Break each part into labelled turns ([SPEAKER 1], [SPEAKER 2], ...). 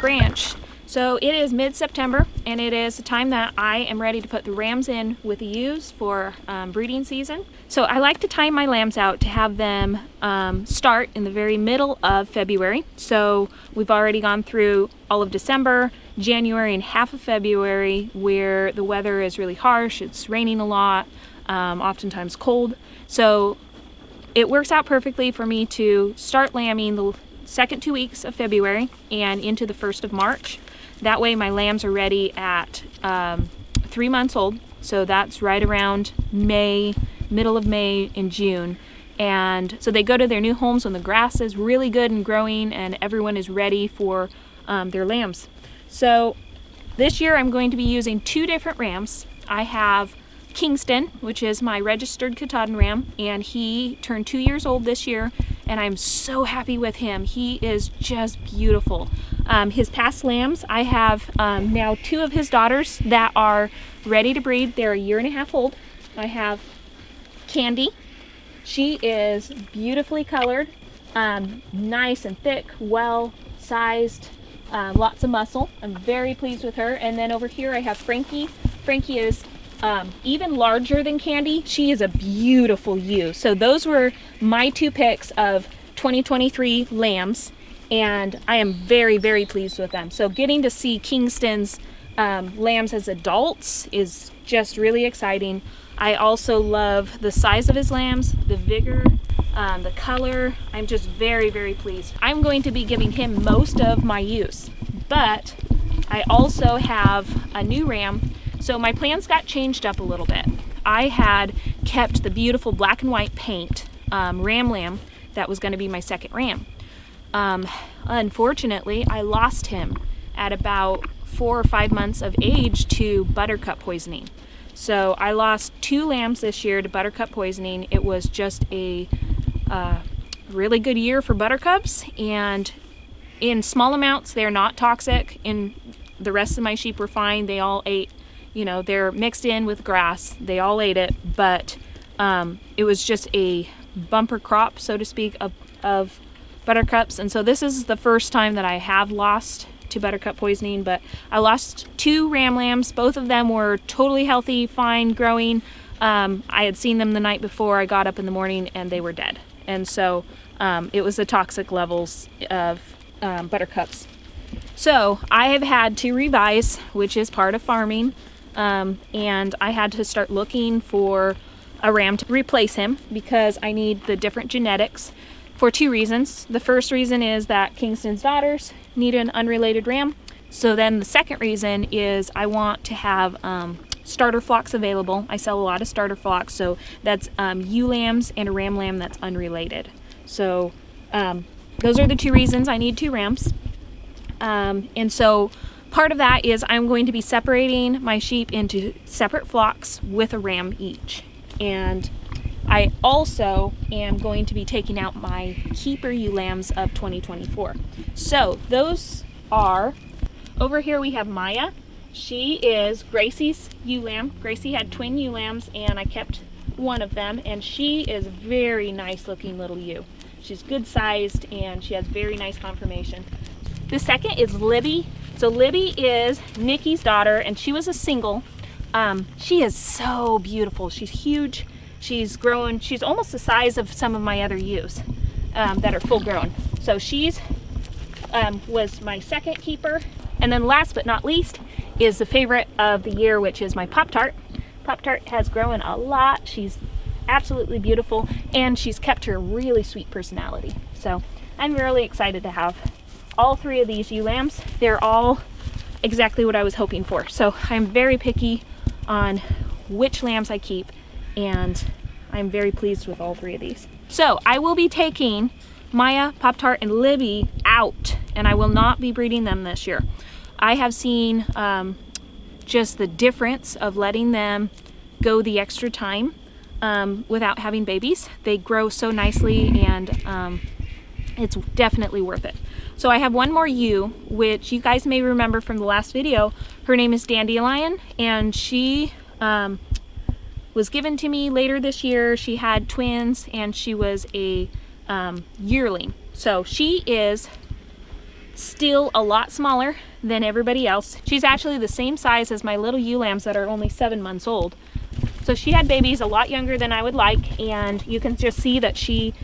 [SPEAKER 1] Ranch. So it is mid-September, and it is the time that I am ready to put the rams in with the ewes for breeding season. So I like to time my lambs out to have them start in the very middle of February. So we've already gone through all of December, January, and half of February where the weather is really harsh. It's raining a lot, oftentimes cold. So it works out perfectly for me to start lambing the second 2 weeks of February and into the 1st of March. That way my lambs are ready at 3 months old. So that's right around May, middle of May and June. And so they go to their new homes when the grass is really good and growing and everyone is ready for their lambs. So this year I'm going to be using 2 different rams. I have Kingston, which is my registered Katahdin ram, and he turned 2 years old this year, and I'm so happy with him. He is just beautiful. His past lambs, I have now 2 of his daughters that are ready to breed. They're 1.5 years old. I have Candy. She is beautifully colored, nice and thick, well sized, lots of muscle. I'm very pleased with her. And then over here I have Frankie. Frankie is even larger than Candy. She is a beautiful ewe. So those were my 2 picks of 2023 lambs, and I am very, very pleased with them. So getting to see Kingston's lambs as adults is just really exciting. I also love the size of his lambs, the vigor, the color. I'm just very, very pleased. I'm going to be giving him most of my ewes, but I also have a new ram. So my plans got changed up a little bit. I had kept the beautiful black and white paint ram lamb that was going to be my second ram. Unfortunately, I lost him at about 4 or 5 months of age to buttercup poisoning. So I lost 2 lambs this year to buttercup poisoning. It was just a really good year for buttercups, and in small amounts they're not toxic. In the rest of my sheep were fine. They all ate, you know, they're mixed in with grass. They all ate it, but it was just a bumper crop, so to speak, of buttercups. And so this is the first time that I have lost to buttercup poisoning, but I lost 2 ram lambs. Both of them were totally healthy, fine, growing. I had seen them the night before. I got up in the morning and they were dead. And so it was the toxic levels of buttercups. So I have had to revise, which is part of farming. And I had to start looking for a ram to replace him because I need the different genetics for 2 reasons. The first reason is that Kingston's daughters need an unrelated ram. So then the second reason is I want to have starter flocks available. I sell a lot of starter flocks, so that's ewe lambs and a ram lamb that's unrelated. So those are the 2 reasons I need 2 rams. And so part of that is I'm going to be separating my sheep into separate flocks with a ram each. And I also am going to be taking out my keeper ewe lambs of 2024. So those are, over here we have Maya. She is Gracie's ewe lamb. Gracie had twin ewe lambs and I kept one of them, and she is a very nice looking little ewe. She's good sized and she has very nice conformation. The second is Libby. So Libby is Nikki's daughter, and she was a single. She is so beautiful. She's huge. She's grown. She's almost the size of some of my other ewes that are full grown. So she's was my second keeper. And then last but not least is the favorite of the year, which is my Pop-Tart. Pop-Tart has grown a lot. She's absolutely beautiful, and she's kept her really sweet personality. So I'm really excited to have all 3 of these ewe lambs. They're all exactly what I was hoping for. So I'm very picky on which lambs I keep, and I'm very pleased with all 3 of these. So I will be taking Maya, Pop-Tart, and Libby out, and I will not be breeding them this year. I have seen just the difference of letting them go the extra time without having babies. They grow so nicely, and it's definitely worth it. So I have one more ewe, which you guys may remember from the last video. Her name is Dandelion, and she was given to me later this year. She had twins, and she was a yearling. So she is still a lot smaller than everybody else. She's actually the same size as my little ewe lambs that are only 7 months old. So she had babies a lot younger than I would like, and you can just see that she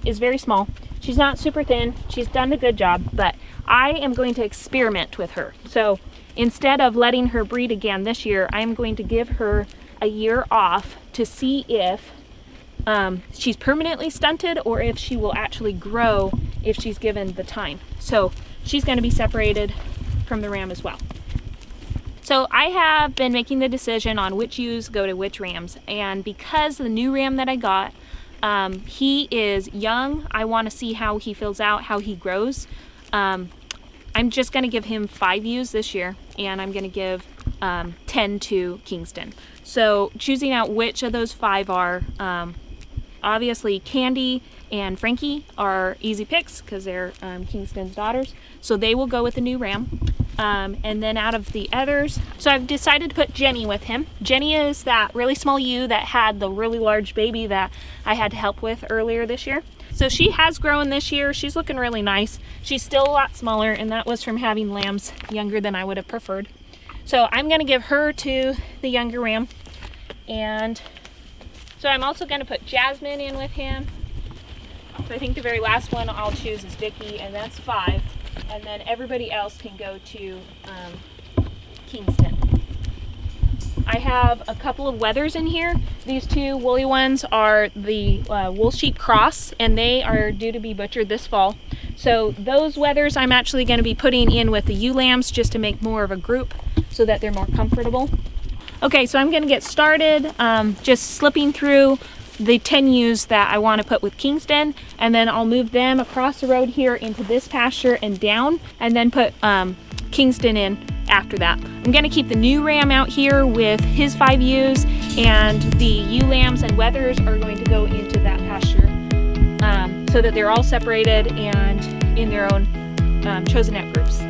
[SPEAKER 1] is very small. She's not super thin. She's done a good job, but I am going to experiment with her. So instead of letting her breed again this year, I'm going to give her a year off to see if she's permanently stunted or if she will actually grow if she's given the time. So she's going to be separated from the ram as well. So I have been making the decision on which ewes go to which rams, and because the new ram that I got, he is young, I want to see how he fills out, how he grows. I'm just going to give him 5 ewes this year, and I'm going to give 10 to Kingston. So choosing out which of those 5 are, obviously Candy and Frankie are easy picks because they're Kingston's daughters, so they will go with the new ram. And then out of the others, so I've decided to put Jenny with him. Jenny is that really small ewe that had the really large baby that I had to help with earlier this year. So she has grown this year. She's looking really nice. She's still a lot smaller, and that was from having lambs younger than I would have preferred. So I'm going to give her to the younger ram. And so I'm also going to put Jasmine in with him. So I think the very last one I'll choose is Vicky, and that's 5. And then everybody else can go to Kingston. I have a couple of wethers in here. These 2 woolly ones are the wool sheep cross, and they are due to be butchered this fall. So those wethers I'm actually going to be putting in with the ewe lambs just to make more of a group so that they're more comfortable. Okay, so I'm going to get started just slipping through the 10 ewes that I want to put with Kingston, and then I'll move them across the road here into this pasture and down, and then put Kingston in after that. I'm going to keep the new ram out here with his 5 ewes, and the ewe lambs and wethers are going to go into that pasture so that they're all separated and in their own chosen-out groups.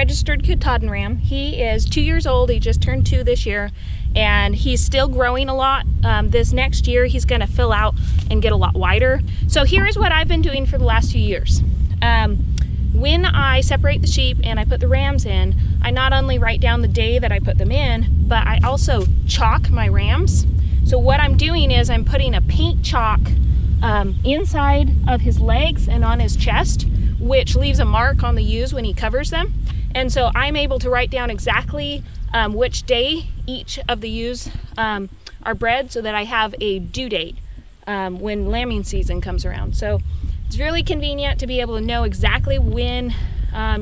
[SPEAKER 1] registered Katahdin ram. He is 2 years old. He just turned 2 this year, and he's still growing a lot. This next year he's going to fill out and get a lot wider. So here's what I've been doing for the last few years. when I separate the sheep and I put the rams in, I not only write down the day that I put them in, but I also chalk my rams. So what I'm doing is I'm putting a paint chalk inside of his legs and on his chest, which leaves a mark on the ewes when he covers them. And so I'm able to write down exactly which day each of the ewes are bred, so that I have a due date when lambing season comes around. So it's really convenient to be able to know exactly when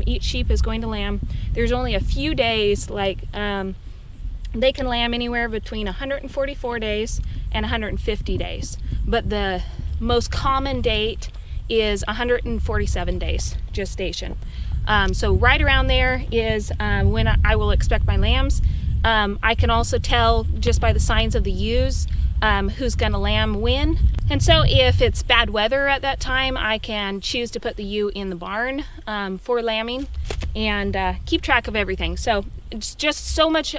[SPEAKER 1] each sheep is going to lamb. There's only a few days, like they can lamb anywhere between 144 days and 150 days. But the most common date is 147 days gestation. So right around there is when I will expect my lambs. I can also tell just by the signs of the ewes who's gonna lamb when. And so if it's bad weather at that time, I can choose to put the ewe in the barn for lambing and keep track of everything. So it's just so much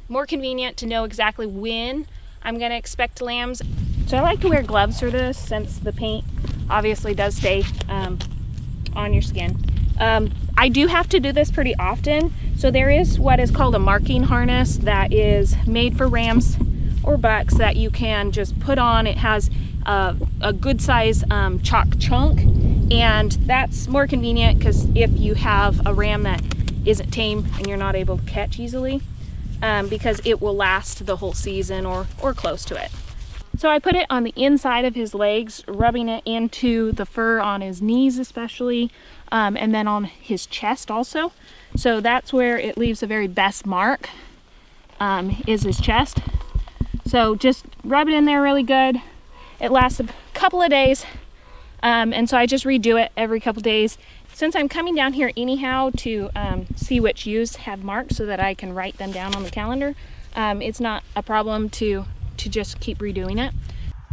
[SPEAKER 1] more convenient to know exactly when I'm gonna expect lambs. So I like to wear gloves for this, since the paint obviously does stay on your skin. I do have to do this pretty often. So there is what is called a marking harness that is made for rams or bucks that you can just put on. It has a good size chalk chunk, and that's more convenient because if you have a ram that isn't tame and you're not able to catch easily, because it will last the whole season or close to it. So I put it on the inside of his legs, rubbing it into the fur on his knees especially, and then on his chest also. So that's where it leaves the very best mark, is his chest. So just rub it in there really good. It lasts a couple of days, and so I just redo it every couple days. Since I'm coming down here anyhow to see which ewes have marks so that I can write them down on the calendar, it's not a problem to just keep redoing it.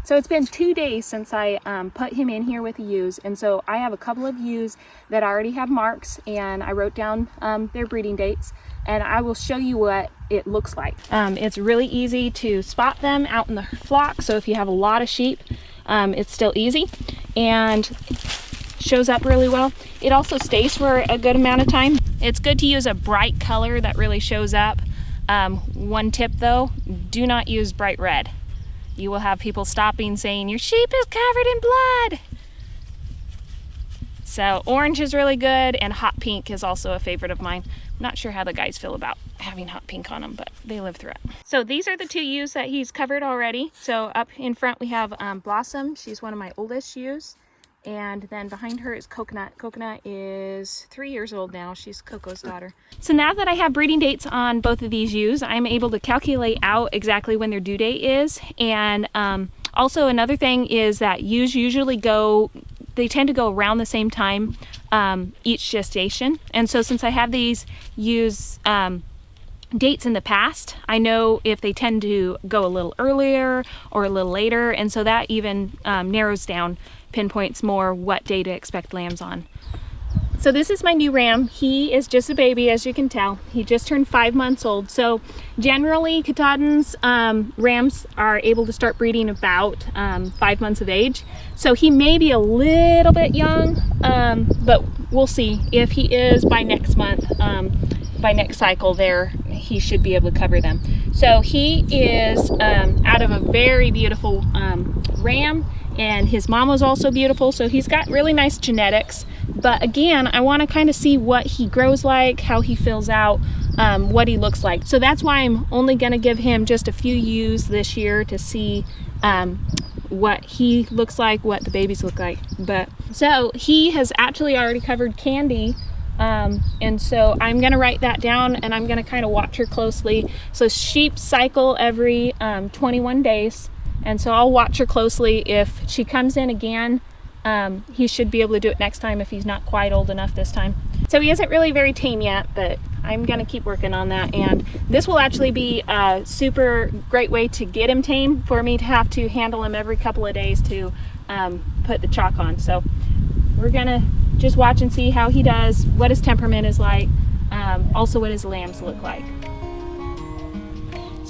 [SPEAKER 1] So it's been 2 days since I put him in here with the ewes, and so I have a couple of ewes that already have marks, and I wrote down their breeding dates, and I will show you what it looks like. It's really easy to spot them out in the flock, so if you have a lot of sheep, it's still easy and shows up really well. It also stays for a good amount of time. It's good to use a bright color that really shows up. One tip though, do not use bright red. You will have people stopping saying your sheep is covered in blood. So orange is really good, and hot pink is also a favorite of mine. I'm not sure how the guys feel about having hot pink on them, but they live through it. So these are the 2 ewes that he's covered already. So up in front we have Blossom. She's one of my oldest ewes. And then behind her is Coconut. Coconut is 3 years old now. She's Coco's daughter. So now that I have breeding dates on both of these ewes, I'm able to calculate out exactly when their due date is. And also another thing is that ewes usually they tend to go around the same time each gestation. And so since I have these ewes dates in the past, I know if they tend to go a little earlier or a little later. And so that even narrows down, pinpoints more what day to expect lambs on. So this is my new ram. He is just a baby, as you can tell. He just turned 5 months old. So generally Katahdin's rams are able to start breeding about 5 months of age. So he may be a little bit young, but we'll see. If he is by next month, by next cycle there, he should be able to cover them. So he is out of a very beautiful ram, and his mom was also beautiful, so he's got really nice genetics. But again, I want to kind of see what he grows like, how he fills out, what he looks like. So that's why I'm only going to give him just a few ewes this year to see what he looks like, what the babies look like. But so he has actually already covered Candy, and so I'm going to write that down, and I'm going to kind of watch her closely. So sheep cycle every 21 days. And so I'll watch her closely. If she comes in again, he should be able to do it next time if he's not quite old enough this time. So he isn't really very tame yet, but I'm gonna keep working on that. And this will actually be a super great way to get him tame, for me to have to handle him every couple of days to put the chalk on. So we're gonna just watch and see how he does, what his temperament is like, also what his lambs look like.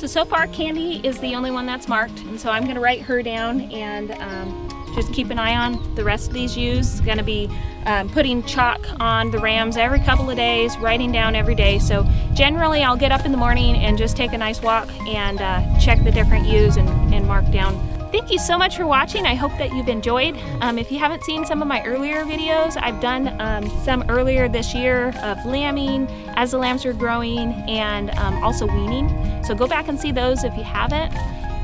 [SPEAKER 1] So far Candy is the only one that's marked, and so I'm going to write her down and just keep an eye on the rest of these ewes. Going to be putting chalk on the rams every couple of days, writing down every day. So generally I'll get up in the morning and just take a nice walk and check the different ewes and mark down. Thank you so much for watching. I hope that you've enjoyed. If you haven't seen some of my earlier videos, I've done some earlier this year of lambing as the lambs were growing, and also weaning. So go back and see those if you haven't.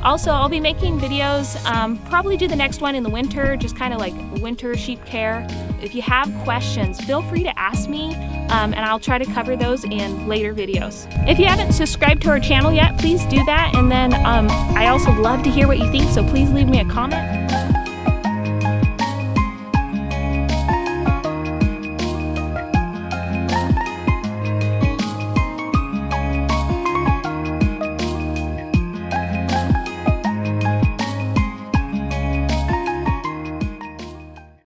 [SPEAKER 1] Also, I'll be making videos, probably do the next one in the winter, just kind of like winter sheep care. If you have questions, feel free to ask me, and I'll try to cover those in later videos. If you haven't subscribed to our channel yet, please do that. And then I also love to hear what you think, so please leave me a comment.